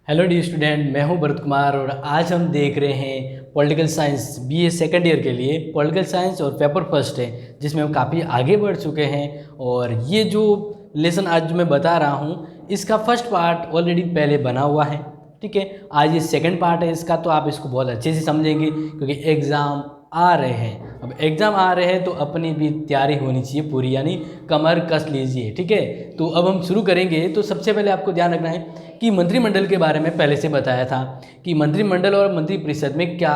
Hello dear student, मैं हूं भरत कुमार और आज हम देख रहे हैं political science BA second year के लिए पॉलिटिकल साइंस और पेपर फर्स्ट है जिसमें हम काफ़ी आगे बढ़ चुके हैं। और ये जो लेसन आज जो मैं बता रहा हूं इसका फर्स्ट पार्ट ऑलरेडी पहले बना हुआ है। ठीक है, आज ये सेकंड पार्ट है इसका, तो आप इसको बहुत अच्छे से समझेंगे क्योंकि एग्ज़ाम आ रहे हैं। अब एग्ज़ाम आ रहे हैं तो अपनी भी तैयारी होनी चाहिए पूरी, यानी कमर कस लीजिए। ठीक है, तो अब हम शुरू करेंगे। तो सबसे पहले आपको ध्यान रखना है कि मंत्रिमंडल के बारे में पहले से बताया था कि मंत्रिमंडल और मंत्रिपरिषद में क्या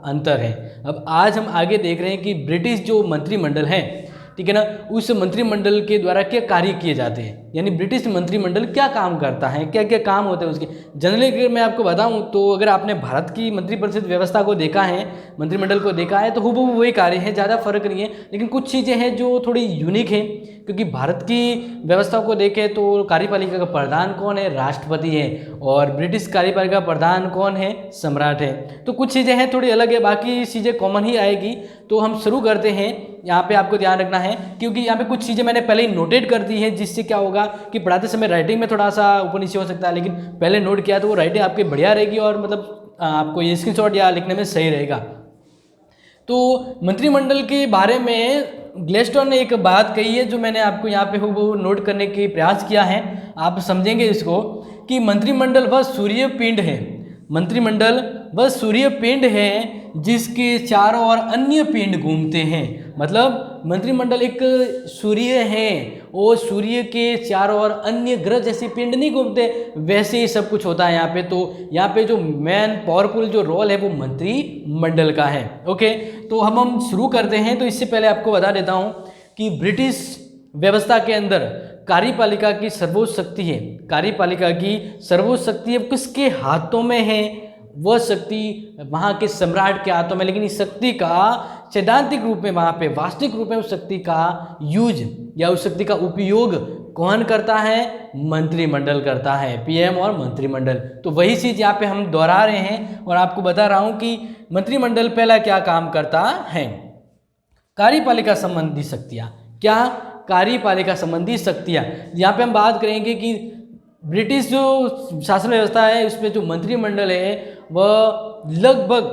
अंतर है। अब आज हम आगे देख रहे हैं कि ब्रिटिश जो मंत्रिमंडल है, ठीक है ना, उस मंत्रिमंडल के द्वारा क्या कार्य किए जाते हैं, यानी ब्रिटिश मंत्रिमंडल क्या काम करता है, क्या क्या काम होते हैं उसके। जनरली अगर मैं आपको बताऊं तो अगर आपने भारत की मंत्रिपरिषद व्यवस्था को देखा है, मंत्रिमंडल को देखा है, तो हूबहू वही कार्य है, ज़्यादा फर्क नहीं है। लेकिन कुछ चीज़ें हैं जो थोड़ी यूनिक हैं, क्योंकि भारत की व्यवस्था को देखें तो कार्यपालिका का प्रधान कौन है, राष्ट्रपति है, और ब्रिटिश कार्यपालिका प्रधान कौन है, सम्राट है। तो कुछ चीज़ें हैं थोड़ी अलग है, बाकी चीज़ें कॉमन ही आएगी। तो हम शुरू करते हैं। यहाँ पे आपको ध्यान रखना है क्योंकि यहाँ पे कुछ चीज़ें मैंने पहले ही नोटेड कर दी हैं, जिससे क्या होगा कि पढ़ाते समय राइटिंग में थोड़ा सा ऊपर नीचे हो सकता है, लेकिन पहले नोट किया तो वो राइटिंग आपकी बढ़िया रहेगी और मतलब आपको ये स्क्रीनशॉट या लिखने में सही रहेगा। तो मंत्रिमंडल के बारे में ग्लेस्टोन ने एक बात कही है जो मैंने आपको यहाँ पे हूबहू नोट करने की प्रयास किया है। आप समझेंगे इसको कि मंत्रिमंडल वह सूर्य पिंड है, मंत्रिमंडल वह सूर्य पिंड है जिसके चारों ओर अन्य पिंड घूमते हैं। मतलब मंत्रिमंडल एक सूर्य है और सूर्य के चारों ओर अन्य ग्रह जैसे पिंड नहीं घूमते, वैसे ही सब कुछ होता है यहाँ पे। तो यहाँ पे जो मेन पावरफुल जो रोल है वो मंत्रिमंडल का है। ओके, तो हम शुरू करते हैं। तो इससे पहले आपको बता देता हूँ कि ब्रिटिश व्यवस्था के अंदर कार्यपालिका की सर्वोच्च शक्ति है, कार्यपालिका की सर्वोच्च शक्ति अब किसके हाथों में है, वह शक्ति वहाँ के सम्राट के हाथों में। लेकिन इस शक्ति का सैद्धांतिक रूप में, वहाँ पे वास्तविक रूप में उस शक्ति का यूज या उस शक्ति का उपयोग कौन करता है, मंत्रिमंडल करता है, पीएम और मंत्रिमंडल। तो वही चीज़ यहाँ पे हम दोहरा रहे हैं और आपको बता रहा हूँ कि मंत्रिमंडल पहला क्या काम करता है। कार्यपालिका संबंधी शक्तियाँ, क्या कार्यपालिका संबंधी शक्तियाँ। यहाँ पे हम बात करेंगे कि ब्रिटिश जो शासन व्यवस्था है उसमें जो मंत्रिमंडल है वह लगभग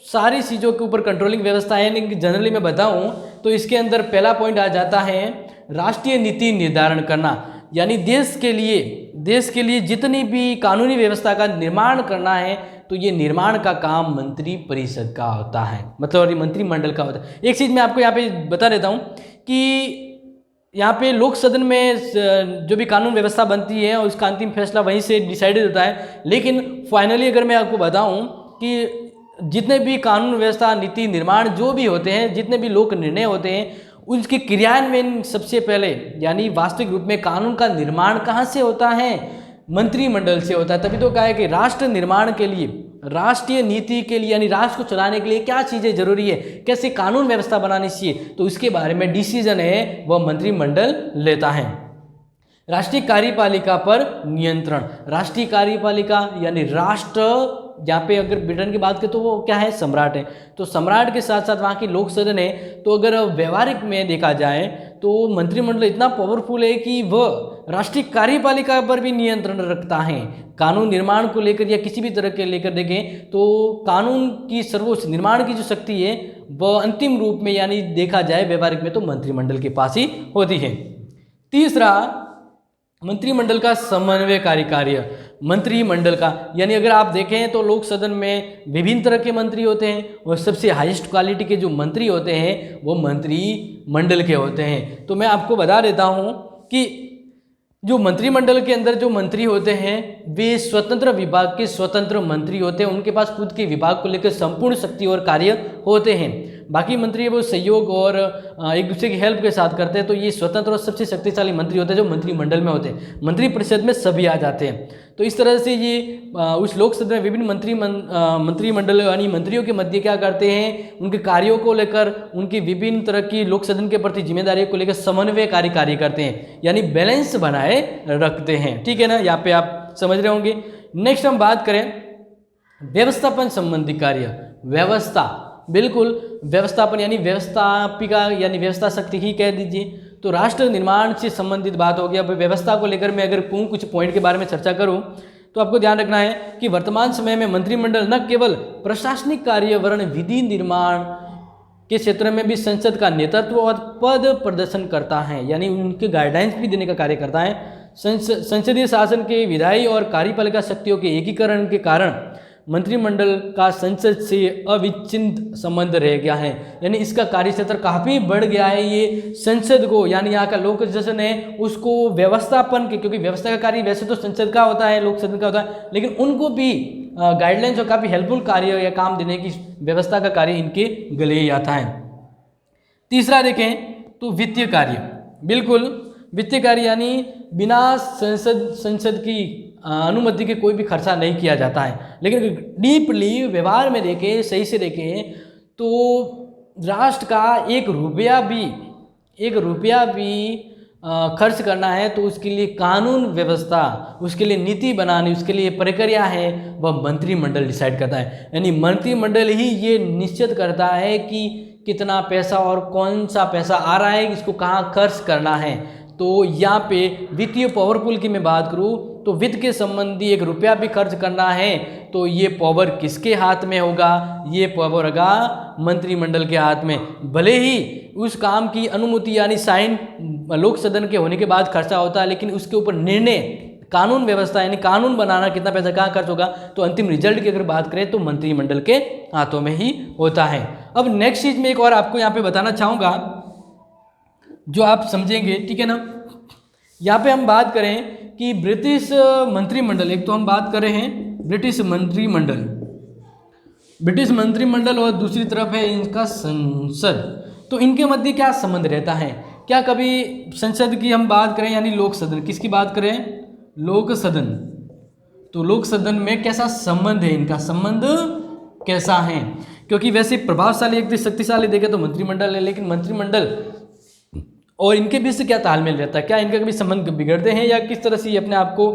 सारी चीज़ों के ऊपर कंट्रोलिंग व्यवस्था है। लेकिन जनरली मैं बताऊं तो इसके अंदर पहला पॉइंट आ जाता है राष्ट्रीय नीति निर्धारण करना, यानी देश के लिए जितनी भी कानूनी व्यवस्था का निर्माण करना है तो ये निर्माण का काम मंत्रिपरिषद का होता है, मतलब मंत्रिमंडल का होता है। एक चीज़ मैं आपको यहाँ पे बता देता हूँ कि यहाँ पे लोक सदन में जो भी कानून व्यवस्था बनती है और उसका अंतिम फैसला वहीं से डिसाइडेड होता है। लेकिन फाइनली अगर मैं आपको बताऊं कि जितने भी कानून व्यवस्था, नीति निर्माण जो भी होते हैं, जितने भी लोक निर्णय होते हैं, उनके क्रियान्वयन सबसे पहले यानी वास्तविक रूप में कानून का निर्माण कहाँ से होता है, मंत्रिमंडल से होता है। तभी तो कहा है कि राष्ट्र निर्माण के लिए, राष्ट्रीय नीति के लिए, यानी राष्ट्र को चलाने के लिए क्या चीज़ें जरूरी है, कैसे कानून व्यवस्था बनानी चाहिए, तो इसके बारे में डिसीजन है वह मंत्रिमंडल लेता है। राष्ट्रीय कार्यपालिका पर नियंत्रण, राष्ट्रीय कार्यपालिका यानी राष्ट्र, यहाँ पे अगर ब्रिटेन की बात करें तो वो क्या है, सम्राट है। तो सम्राट के साथ साथ वहाँ की लोक सदन है। तो अगर व्यवहारिक में देखा जाए तो मंत्रिमंडल इतना पावरफुल है कि वह राष्ट्रीय कार्यपालिका पर भी नियंत्रण रखता है। कानून निर्माण को लेकर या किसी भी तरह के लेकर देखें तो कानून की सर्वोच्च निर्माण की जो शक्ति है वह अंतिम रूप में यानी देखा जाए व्यवहारिक में तो मंत्रिमंडल के पास ही होती है। तीसरा, मंत्रिमंडल का समन्वयकारी कार्य, मंत्रिमंडल का यानी अगर आप देखें तो लोक सदन में विभिन्न तरह के मंत्री होते हैं और सबसे हाईएस्ट क्वालिटी के जो मंत्री होते हैं वो मंत्रिमंडल के होते हैं। तो मैं आपको बता देता हूं कि जो मंत्रिमंडल के अंदर जो मंत्री होते हैं वे स्वतंत्र विभाग के स्वतंत्र मंत्री होते हैं, उनके पास खुद के विभाग को लेकर संपूर्ण शक्ति और कार्य होते हैं। बाकी मंत्री वो सहयोग और एक दूसरे की हेल्प के साथ करते हैं। तो ये स्वतंत्र और सबसे शक्तिशाली मंत्री होते हैं जो मंत्रिमंडल में होते हैं। मंत्रिपरिषद में सभी आ जाते हैं। तो इस तरह से ये उस लोक सदन में विभिन्न मंत्रिमंडल यानी मंत्रियों के मध्य क्या करते हैं, उनके कार्यों को लेकर, उनकी विभिन्न तरह की लोक सदन के प्रति जिम्मेदारियों को लेकर समन्वयकारी कार्य करते हैं, यानी बैलेंस बनाए रखते हैं। ठीक है ना, यहाँ पे आप समझ रहे होंगे। नेक्स्ट हम बात करें व्यवस्थापन संबंधी कार्य, व्यवस्था, बिल्कुल व्यवस्थापन यानी व्यवस्थापिका यानी व्यवस्था शक्ति ही कह दीजिए। तो राष्ट्र निर्माण से संबंधित बात हो गई। अब व्यवस्था को लेकर मैं अगर कुछ पॉइंट के बारे में चर्चा करूं तो आपको ध्यान रखना है कि वर्तमान समय में मंत्रिमंडल न केवल प्रशासनिक कार्य वर्ण विधि निर्माण के क्षेत्र में भी संसद का नेतृत्व और पद प्रदर्शन करता है, यानी उनके गाइडलाइंस भी देने का कार्य करता है। संसदीय शासन के विधायी और कार्यपालिका शक्तियों के एकीकरण के कारण मंत्रिमंडल का संसद से अविच्छिन्न संबंध रह गया है, यानी इसका कार्यक्षेत्र काफ़ी बढ़ गया है। ये संसद को, यानी यहाँ का लोक शासन है उसको व्यवस्थापन के, क्योंकि व्यवस्था का कार्य वैसे तो संसद का होता है, लोक सदन का होता है, लेकिन उनको भी गाइडलाइंस और काफ़ी हेल्पफुल कार्य या काम देने की व्यवस्था का कार्य इनके गले ही आता है। तीसरा देखें तो वित्तीय कार्य, बिल्कुल वित्तीय कार्य यानी बिना संसद की अनुमति के कोई भी खर्चा नहीं किया जाता है। लेकिन डीपली व्यवहार में देखें, सही से देखें तो राष्ट्र का एक रुपया भी खर्च करना है तो उसके लिए कानून व्यवस्था, उसके लिए नीति बनानी, उसके लिए प्रक्रिया है, वह मंत्रिमंडल डिसाइड करता है। यानी मंत्रिमंडल ही ये निश्चित करता है कि कितना पैसा और कौन सा पैसा आ रहा है, इसको कहाँ खर्च करना है। तो यहाँ पे वित्तीय पावरफुल की मैं बात करूँ तो वित्त के संबंधी एक रुपया भी खर्च करना है तो ये पावर किसके हाथ में होगा? ये पावर होगा मंत्रिमंडल के हाथ में। भले ही उस काम की अनुमति यानी साइन लोक सदन के होने के बाद खर्चा होता है, लेकिन उसके ऊपर निर्णय, कानून व्यवस्था यानी कानून बनाना, कितना पैसा कहाँ खर्च होगा, तो अंतिम रिजल्ट की अगर बात करें तो मंत्रिमंडल के हाथों में ही होता है। अब नेक्स्ट चीज़ में एक और आपको यहाँ पे बताना चाहूँगा जो आप समझेंगे, ठीक है ना। यहाँ पे हम बात करें कि ब्रिटिश मंत्रिमंडल, एक तो हम बात कर रहे हैं ब्रिटिश मंत्रिमंडल और दूसरी तरफ है इनका संसद। तो इनके मध्य क्या संबंध रहता है? क्या कभी संसद की हम बात करें यानी लोक सदन, किसकी बात करें? लोक सदन। तो लोक सदन में कैसा संबंध है, इनका संबंध कैसा है? क्योंकि वैसे प्रभावशाली, एक शक्तिशाली देखें तो मंत्रिमंडल है, लेकिन मंत्रिमंडल और इनके बीच से क्या तालमेल रहता है? क्या इनके कभी संबंध बिगड़ते हैं या किस तरह से ये अपने आप को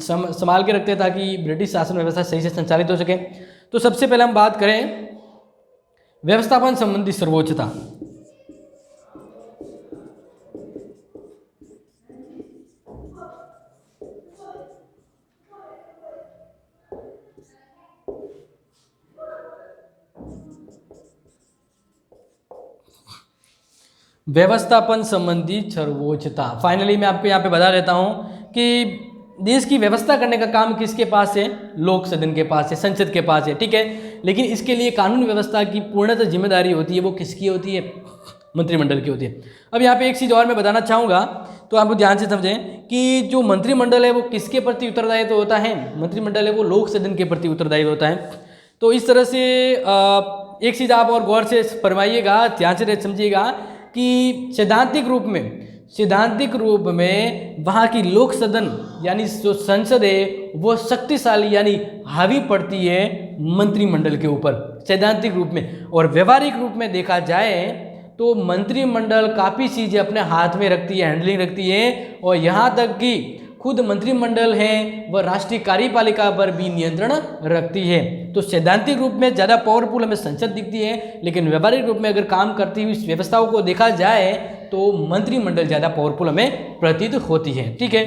संभाल के रखते हैं ताकि ब्रिटिश शासन व्यवस्था सही से संचालित हो सके? तो सबसे पहले हम बात करें व्यवस्थापन संबंधी सर्वोच्चता। व्यवस्थापन संबंधी सर्वोच्चता, फाइनली मैं आपको यहाँ पे बता देता हूँ कि देश की व्यवस्था करने का काम किसके पास है? लोक सदन के पास है, संसद के पास है, ठीक है। लेकिन इसके लिए कानून व्यवस्था की पूर्णतः जिम्मेदारी होती है, वो किसकी होती है? मंत्रिमंडल की होती है। अब यहाँ पे एक चीज़ और मैं बताना चाहूँगा, तो आप ध्यान से समझें कि जो मंत्रिमंडल है वो किसके प्रति उत्तरदायी तो होता है? मंत्रिमंडल है वो लोक सदन के प्रति उत्तरदायी होता है। तो इस तरह से एक चीज़ आप और गौर से फरमाइएगा, ध्यान से समझिएगा कि सैद्धांतिक रूप में वहाँ की लोक सदन यानी जो संसद है वो शक्तिशाली यानी हावी पड़ती है मंत्रिमंडल के ऊपर सैद्धांतिक रूप में। और व्यवहारिक रूप में देखा जाए तो मंत्रिमंडल काफ़ी चीज़ें अपने हाथ में रखती है, हैंडलिंग रखती है, और यहाँ तक कि खुद मंत्रिमंडल है वह राष्ट्रीय कार्यपालिका पर भी नियंत्रण रखती है। तो सैद्धांतिक रूप में ज़्यादा पावरफुल हमें संसद दिखती है, लेकिन व्यवहारिक रूप में अगर काम करती हुई व्यवस्थाओं को देखा जाए तो मंत्रिमंडल ज़्यादा पावरफुल हमें प्रतीत होती है, ठीक है।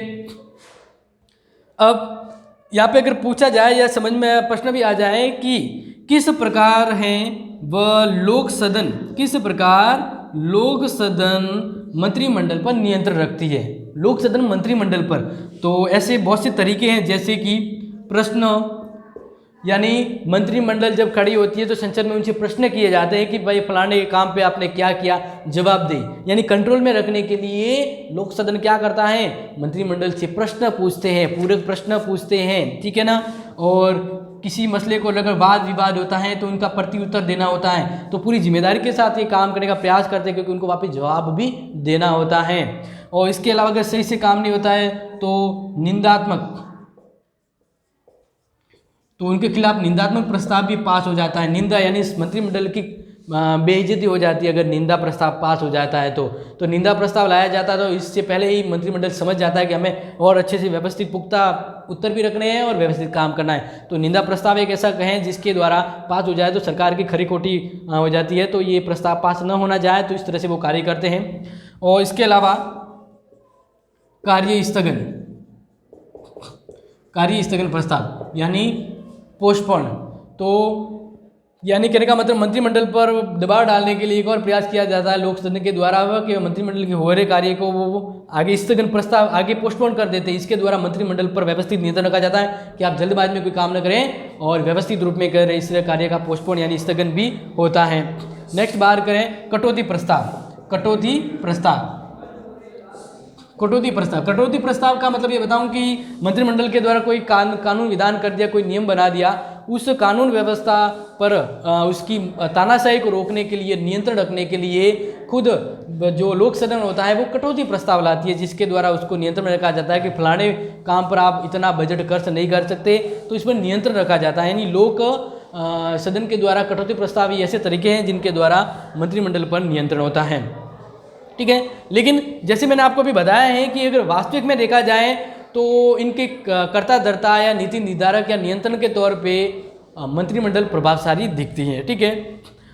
अब यहाँ पे अगर पूछा जाए या समझ में प्रश्न भी आ जाए कि किस प्रकार है वह लोक सदन मंत्रिमंडल पर नियंत्रण रखती है, लोक सदन मंत्रिमंडल पर, तो ऐसे बहुत से तरीके हैं, जैसे कि प्रश्न, यानी मंत्रिमंडल जब खड़ी होती है तो संसद में उनसे प्रश्न किए जाते हैं कि भाई फलाने के काम पे आपने क्या किया, जवाब दे। यानी कंट्रोल में रखने के लिए लोक सदन क्या करता है? मंत्रिमंडल से प्रश्न पूछते हैं, पूरक प्रश्न पूछते हैं, ठीक है ना। और किसी मसले को अगर वाद विवाद होता है तो उनका प्रत्युत्तर देना होता है, तो पूरी जिम्मेदारी के साथ ये काम करने का प्रयास करते हैं, क्योंकि उनको वापस जवाब भी देना होता है। और इसके अलावा अगर सही से काम नहीं होता है तो उनके खिलाफ निंदात्मक प्रस्ताव भी पास हो जाता है। निंदा यानी मंत्रिमंडल की बेइज्जती हो जाती है अगर निंदा प्रस्ताव पास हो जाता है तो निंदा प्रस्ताव लाया जाता है। तो इससे पहले ही मंत्रिमंडल समझ जाता है कि हमें और अच्छे से व्यवस्थित पुख्ता उत्तर भी रखने हैं और व्यवस्थित काम करना है। तो निंदा प्रस्ताव एक ऐसा कहें जिसके द्वारा पास हो जाए तो सरकार की खरी खोटी हो जाती है, तो ये प्रस्ताव पास न होना जाए, तो इस तरह से वो कार्य करते हैं। और इसके अलावा कार्य स्थगन, कार्य स्थगन प्रस्ताव यानी पोस्टपोन। तो यानी कहने का मतलब मंत्रिमंडल पर दबाव डालने के लिए एक और प्रयास किया जाता है लोक सदन के द्वारा कि मंत्रिमंडल के हो रहे कार्य को वो आगे स्थगन प्रस्ताव आगे पोस्टपोन कर देते हैं। इसके द्वारा मंत्रिमंडल पर व्यवस्थित नियंत्रण रखा जाता है कि आप जल्दबाजी में कोई काम न करें और व्यवस्थित रूप में करें। इस कार्य का पोस्टपोन यानी स्थगन भी होता है। नेक्स्ट बात करें कटौती प्रस्ताव। कटौती प्रस्ताव कटौती प्रस्ताव का मतलब ये बताऊं कि मंत्रिमंडल के द्वारा कोई कानून विधान कर दिया, कोई नियम बना दिया, उस कानून व्यवस्था पर उसकी तानाशाही को रोकने के लिए, नियंत्रण रखने के लिए खुद जो लोक सदन होता है वो कटौती प्रस्ताव लाती है, जिसके द्वारा उसको नियंत्रण में रखा जाता है कि फलाने काम पर आप इतना बजट खर्च नहीं कर सकते, तो इस पर नियंत्रण रखा जाता है। यानी लोक सदन के द्वारा कटौती प्रस्ताव ये ऐसे तरीके हैं जिनके द्वारा मंत्रिमंडल पर नियंत्रण होता है। ठीक है, लेकिन जैसे मैंने आपको अभी बताया है कि अगर वास्तविक में देखा जाए तो इनके कर्ता धर्ता या नीति निर्धारक या नियंत्रण के तौर पे मंत्रिमंडल प्रभावशाली दिखती है। ठीक है,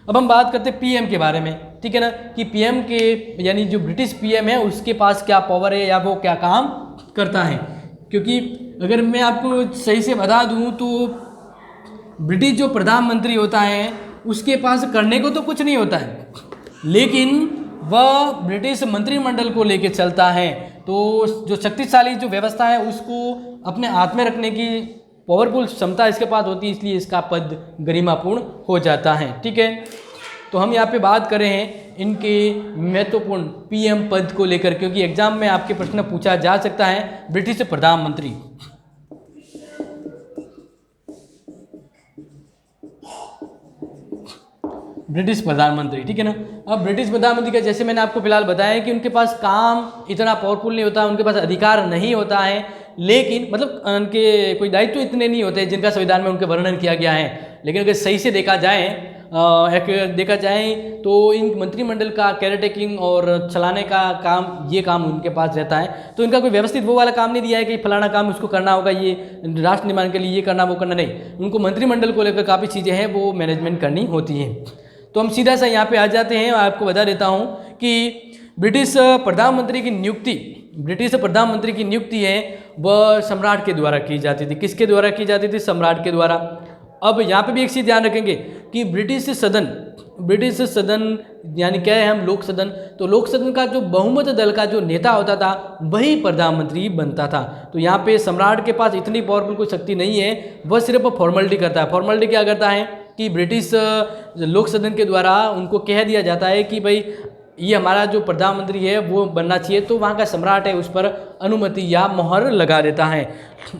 अब हम बात करते हैं पीएम के बारे में। ठीक है ना, कि पीएम के यानी जो ब्रिटिश पीएम है उसके पास क्या पावर है या वो क्या काम करता है। क्योंकि अगर मैं आपको सही से बता दूं तो ब्रिटिश जो प्रधानमंत्री होता है उसके पास करने को तो कुछ नहीं होता है, लेकिन वह ब्रिटिश मंत्रिमंडल को लेके चलता है। तो जो शक्तिशाली जो व्यवस्था है उसको अपने हाथ में रखने की पावरफुल क्षमता इसके पास होती है, इसलिए इसका पद गरिमापूर्ण हो जाता है। ठीक है, तो हम यहाँ पे बात कर रहे हैं इनके महत्वपूर्ण पीएम पद को लेकर, क्योंकि एग्जाम में आपके प्रश्न पूछा जा सकता है। ब्रिटिश प्रधानमंत्री, ब्रिटिश प्रधानमंत्री, ठीक है ना। अब ब्रिटिश प्रधानमंत्री का जैसे मैंने आपको फिलहाल बताया कि उनके पास काम इतना पावरफुल नहीं होता, उनके पास अधिकार नहीं होता है, लेकिन मतलब उनके कोई दायित्व इतने नहीं होते जिनका संविधान में उनके वर्णन किया गया है। लेकिन अगर सही से देखा जाए तो इन मंत्रिमंडल का केयर टेकिंग और चलाने का काम, ये काम उनके पास रहता है। तो इनका कोई व्यवस्थित वो वाला काम नहीं दिया है कि फलाना काम उसको करना होगा, ये राष्ट्र निर्माण के लिए ये करना वो करना, नहीं। उनको मंत्रिमंडल को लेकर काफ़ी चीज़ें हैं वो मैनेजमेंट करनी होती हैं। तो हम सीधा सा यहाँ पे आ जाते हैं। आपको बता देता हूँ कि ब्रिटिश प्रधानमंत्री की नियुक्ति है वह सम्राट के द्वारा की जाती थी। किसके द्वारा की जाती थी? सम्राट के द्वारा। अब यहाँ पे भी एक चीज़ ध्यान रखेंगे कि ब्रिटिश सदन यानी क्या है, हम लोक सदन, तो लोक सदन का जो बहुमत दल का जो नेता होता था वही प्रधानमंत्री बनता था। तो यहाँ पे सम्राट के पास इतनी पावरफुल कोई शक्ति नहीं है, वह सिर्फ फॉर्मेलिटी करता है। फॉर्मेलिटी क्या करता है कि ब्रिटिश लोक सदन के द्वारा उनको कह दिया जाता है कि भाई ये हमारा जो प्रधानमंत्री है वो बनना चाहिए, तो वहाँ का सम्राट है उस पर अनुमति या मोहर लगा देता है।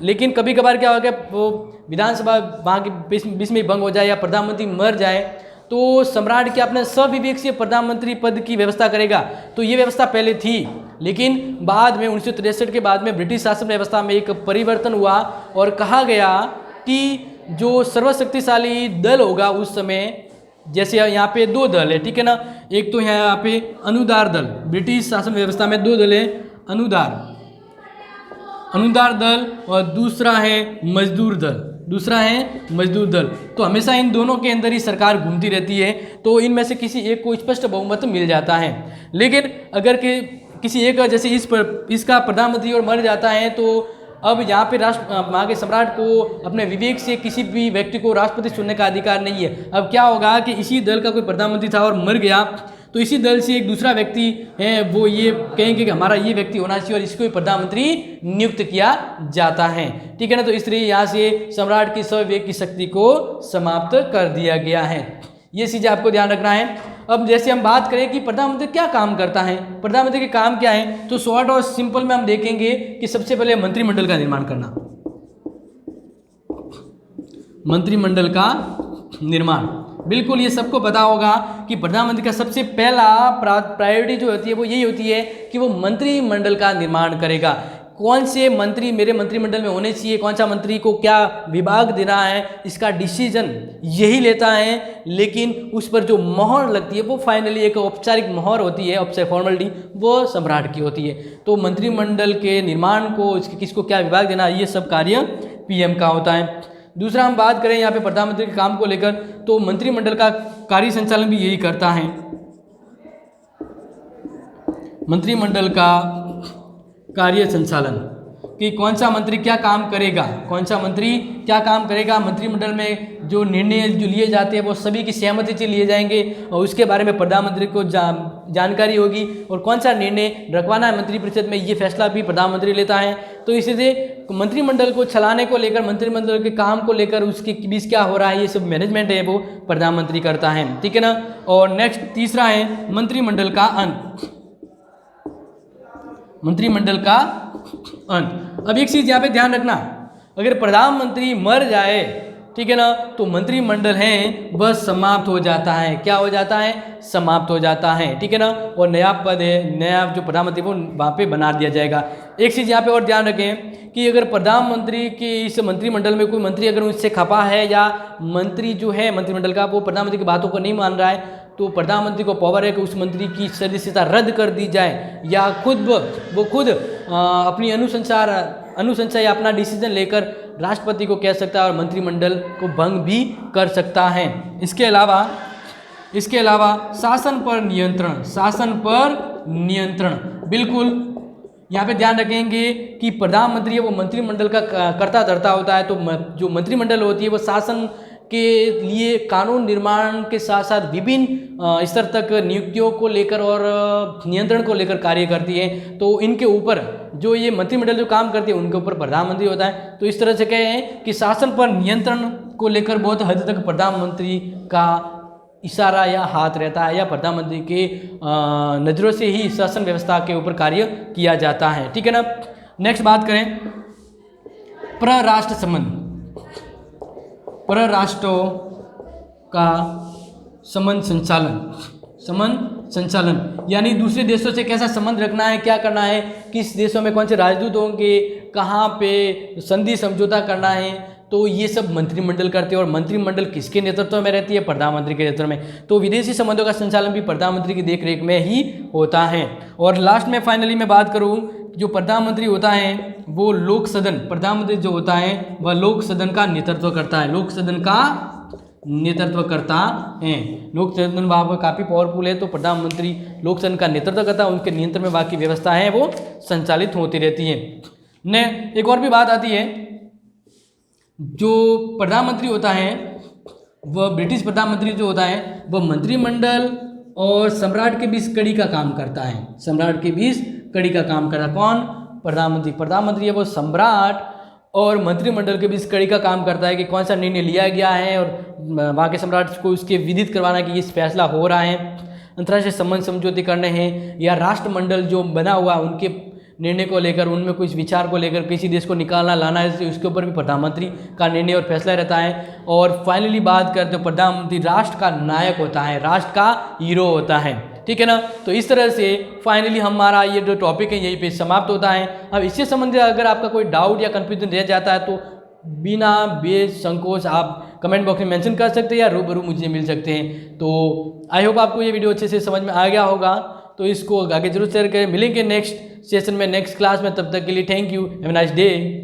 लेकिन कभी कभार क्या होगा, वो विधानसभा वहाँ के बीच में भंग हो जाए या प्रधानमंत्री मर जाए तो सम्राट क्या अपने सविवेक से प्रधानमंत्री पद की व्यवस्था करेगा। तो ये व्यवस्था पहले थी, लेकिन बाद में 1963 के बाद में ब्रिटिश शासन व्यवस्था में एक परिवर्तन हुआ और कहा गया कि जो सर्वशक्तिशाली दल होगा उस समय, जैसे यहाँ पे दो दल है, ठीक है ना, एक तो यहाँ पे अनुदार दल, ब्रिटिश शासन व्यवस्था में दो दल है, अनुदार दल और दूसरा है मजदूर दल। तो हमेशा इन दोनों के अंदर ही सरकार घूमती रहती है, तो इनमें से किसी एक को स्पष्ट बहुमत मिल जाता है। लेकिन अगर किसी एक जैसे इसका प्रधानमंत्री और मर जाता है तो अब यहाँ पे वहाँ के सम्राट को अपने विवेक से किसी भी व्यक्ति को राष्ट्रपति चुनने का अधिकार नहीं है। अब क्या होगा कि इसी दल का कोई प्रधानमंत्री था और मर गया, तो इसी दल से एक दूसरा व्यक्ति है वो ये कहेंगे कि हमारा ये व्यक्ति होना चाहिए और इसको ही प्रधानमंत्री नियुक्त किया जाता है। ठीक है ना, तो इसलिए यहाँ से सम्राट की सविवेक की शक्ति को समाप्त कर दिया गया है। ये चीज़ें आपको ध्यान रखना है। अब जैसे हम बात करें कि प्रधानमंत्री क्या काम करता है, प्रधानमंत्री के काम क्या है, तो शॉर्ट और सिंपल में हम देखेंगे कि सबसे पहले मंत्रिमंडल का निर्माण करना। मंत्रिमंडल का निर्माण, बिल्कुल ये सबको पता होगा कि प्रधानमंत्री का सबसे पहला प्रायोरिटी जो होती है वो यही होती है कि वो मंत्रिमंडल का निर्माण करेगा। कौन से मंत्री मेरे मंत्रिमंडल में होने चाहिए, कौन सा मंत्री को क्या विभाग देना है, इसका डिसीजन यही लेता है। लेकिन उस पर जो मोहर लगती है वो फाइनली एक औपचारिक मोहर होती है, औपचारिक फॉर्मेलिटी, वो सम्राट की होती है। तो मंत्रिमंडल के निर्माण को, किसको क्या विभाग देना, ये सब कार्य पीएम का होता है। दूसरा हम बात करें यहाँ पे प्रधानमंत्री के काम को लेकर, तो मंत्रिमंडल का कार्य संचालन भी यही करता है। मंत्रिमंडल का कार्य संचालन, कि कौन सा मंत्री क्या काम करेगा, कौन सा मंत्री क्या काम करेगा। मंत्रिमंडल में जो निर्णय जो लिए जाते हैं वो सभी की सहमति से लिए जाएंगे और उसके बारे में प्रधानमंत्री को जानकारी होगी, और कौन सा निर्णय रखवाना है मंत्रिपरिषद में ये फैसला भी प्रधानमंत्री लेता है। तो इसी से मंत्रिमंडल को चलाने को लेकर, मंत्रिमंडल के काम को लेकर उसके बीच क्या हो रहा है, ये सब मैनेजमेंट है वो प्रधानमंत्री करता है, ठीक है ना। और नेक्स्ट तीसरा है मंत्रिमंडल का अंत, मंत्रिमंडल का अंत। अब एक चीज यहाँ पे ध्यान रखना, अगर प्रधानमंत्री मर जाए, ठीक है ना, तो मंत्रिमंडल है वह समाप्त हो जाता है। क्या हो जाता है? समाप्त हो जाता है, ठीक है ना। और नया पद है, नया जो प्रधानमंत्री वो वहाँ पे बना दिया जाएगा। एक चीज़ यहाँ पे और ध्यान रखें कि अगर प्रधानमंत्री के इस मंत्रिमंडल में कोई मंत्री अगर उससे खपा है या मंत्री जो है मंत्रिमंडल का वो प्रधानमंत्री की बातों को नहीं मान रहा है, तो प्रधानमंत्री को पावर है कि उस मंत्री की सदस्यता रद्द कर दी जाए, या वो खुद अपनी अनुशंसा या अपना डिसीजन लेकर राष्ट्रपति को कह सकता है और मंत्रिमंडल को भंग भी कर सकता है। इसके अलावा शासन पर नियंत्रण बिल्कुल यहाँ पे ध्यान रखेंगे कि प्रधानमंत्री है वो मंत्रिमंडल का कर्ता धर्ता होता है। तो जो मंत्रिमंडल होती है वो शासन के लिए कानून निर्माण के साथ साथ विभिन्न स्तर तक नियुक्तियों को लेकर और नियंत्रण को लेकर कार्य करती है। तो इनके ऊपर जो ये मंत्रिमंडल जो काम करती है उनके ऊपर प्रधानमंत्री होता है। तो इस तरह से कहें कि शासन पर नियंत्रण को लेकर बहुत हद तक प्रधानमंत्री का इशारा या हाथ रहता है, या प्रधानमंत्री के नज़रों से ही शासन व्यवस्था के ऊपर कार्य किया जाता है, ठीक है ना। नेक्स्ट बात करें परराष्ट्र संबंध, परराष्ट्रों का संबंध संचालन यानी दूसरे देशों से कैसा संबंध रखना है, क्या करना है, किस देशों में कौन से राजदूत होंगे, कहाँ पे संधि समझौता करना है, तो ये सब मंत्रिमंडल करते हैं। और मंत्रिमंडल किसके नेतृत्व में रहती है? प्रधानमंत्री के नेतृत्व में। तो विदेशी संबंधों का संचालन भी प्रधानमंत्री की देखरेख में ही होता है। और लास्ट में फाइनली मैं बात करूँ, जो प्रधानमंत्री होता है वो लोक सदन, प्रधानमंत्री जो होता है वह लोक सदन का नेतृत्व करता है, लोक सदन का नेतृत्व करता है। लोक सदन वहाँ पर काफ़ी पावरफुल है, तो प्रधानमंत्री लोक सदन का नेतृत्व करता है, उनके नियंत्रण में बाकी व्यवस्था है वो संचालित होती रहती है। ने एक और भी बात आती है, जो प्रधानमंत्री होता है वह ब्रिटिश प्रधानमंत्री जो होता है वह मंत्रिमंडल और सम्राट के बीच कड़ी का काम करता है, सम्राट के बीच कड़ी का काम करता है। कौन? प्रधानमंत्री है वो सम्राट और मंत्रिमंडल के बीच कड़ी का काम करता है कि कौन सा निर्णय लिया गया है और वहाँ के सम्राट को उसके विदित करवाना कि इस फैसला हो रहा है, अंतर्राष्ट्रीय संबंध समझौते करने हैं, या राष्ट्रमंडल जो बना हुआ उनके निर्णय को लेकर, उनमें कुछ विचार को लेकर किसी देश को निकालना लाना है, उसके ऊपर भी प्रधानमंत्री का निर्णय और फैसला रहता है। और फाइनली बात करते हो प्रधानमंत्री राष्ट्र का नायक होता है, राष्ट्र का हीरो होता है, ठीक है ना। तो इस तरह से फाइनली हमारा ये जो टॉपिक है यहीं पे समाप्त होता है। अब इससे संबंधित अगर आपका कोई डाउट या कन्फ्यूजन रह जाता है तो बिना बेसंकोच आप कमेंट बॉक्स में मेंशन कर सकते हैं या रूबरू मुझे मिल सकते हैं। तो आई होप आपको ये वीडियो अच्छे से समझ में आ गया होगा, तो इसको आगे जरूर शेयर करें। मिलेंगे नेक्स्ट सेशन में, नेक्स्ट क्लास में, तब तक के लिए thank you, have a nice day.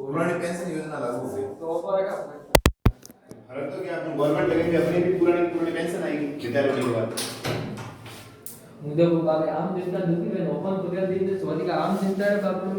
उन्होंने पेंशन योजना लागू हो गई तो भारत तो क्या गवर्नमेंट लगेंगे अपनी भी पुरानी पेंशन आएगी रिटायर होने के बाद। देखो बाबा आम जनता दुखी है ओपन पगार देते स्वादी का आम जनता है बाबा